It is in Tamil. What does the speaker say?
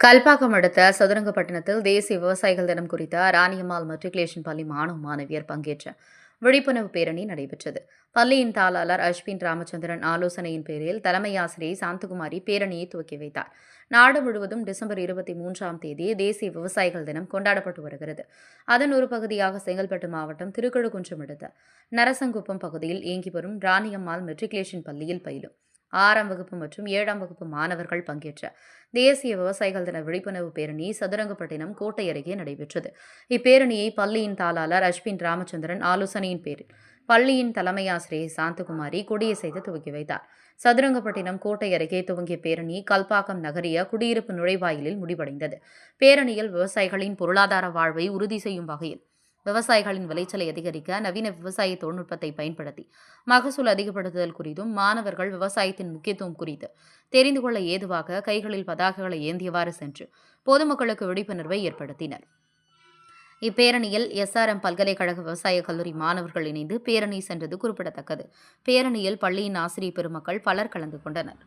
கல்பாக்கம் அடுத்த சதுரங்கப்பட்டினத்தில் தேசிய விவசாயிகள் தினம் குறித்த ராணியம்மாள் மெட்ரிகுலேஷன் பள்ளி மாணவ மாணவியர் பங்கேற்ற விழிப்புணர்வு பேரணி நடைபெற்றது. பள்ளியின் தாளாளர் அஸ்வின் ராமச்சந்திரன் ஆலோசனையின் பேரில் தலைமை ஆசிரியை சாந்தகுமாரி பேரணியை துவக்கி வைத்தார். நாடு முழுவதும் டிசம்பர் 23ஆம் தேதி தேசிய விவசாயிகள் தினம் கொண்டாடப்பட்டு வருகிறது. அதன் ஒரு பகுதியாக செங்கல்பட்டு மாவட்டம் திருக்கழுக்குன்றம் அடுத்த நரசங்குப்பம் பகுதியில் இயங்கி வரும் ராணியம்மாள் மெட்ரிகுலேஷன் பள்ளியில் பயிலும் 6ஆம் வகுப்பு மற்றும் 7ஆம் வகுப்பு மாணவர்கள் பங்கேற்ற தேசிய விவசாயிகள் தின விழிப்புணர்வு பேரணி சதுரங்கப்பட்டினம் கோட்டை அருகே நடைபெற்றது. இப்பேரணியை பள்ளியின் தாளாளர் அஸ்வின் ராமச்சந்திரன் ஆலோசனையின் பேரில் பள்ளியின் தலைமை ஆசிரியை சாந்தகுமாரி கொடியசைத்து துவக்கி வைத்தார். சதுரங்கப்பட்டினம் கோட்டை அருகே துவங்கிய பேரணி கல்பாக்கம் நகரிய குடியிருப்பு நுழைவாயிலில் முடிவடைந்தது. பேரணியில் விவசாயிகளின் பொருளாதார வாழ்வை உறுதி செய்யும் வகையில் விவசாயிகளின் விளைச்சலை அதிகரிக்க நவீன விவசாய தொழில்நுட்பத்தை பயன்படுத்தி மகசூல் அதிகப்படுத்துதல் குறித்தும் மாணவர்கள் விவசாயத்தின் முக்கியத்துவம் குறித்து தெரிந்து கொள்ள ஏதுவாக கைகளில் பதாகைகளை ஏந்தியவாறு சென்று பொதுமக்களுக்கு விழிப்புணர்வை ஏற்படுத்தினர். இப்பேரணியில் எஸ்ஆர்எம் பல்கலைக்கழக விவசாய கல்லூரி மாணவர்கள் இணைந்து பேரணி சென்றது குறிப்பிடத்தக்கது. பேரணியில் பள்ளியின் ஆசிரியர் பெருமக்கள் பலர் கலந்து கொண்டனர்.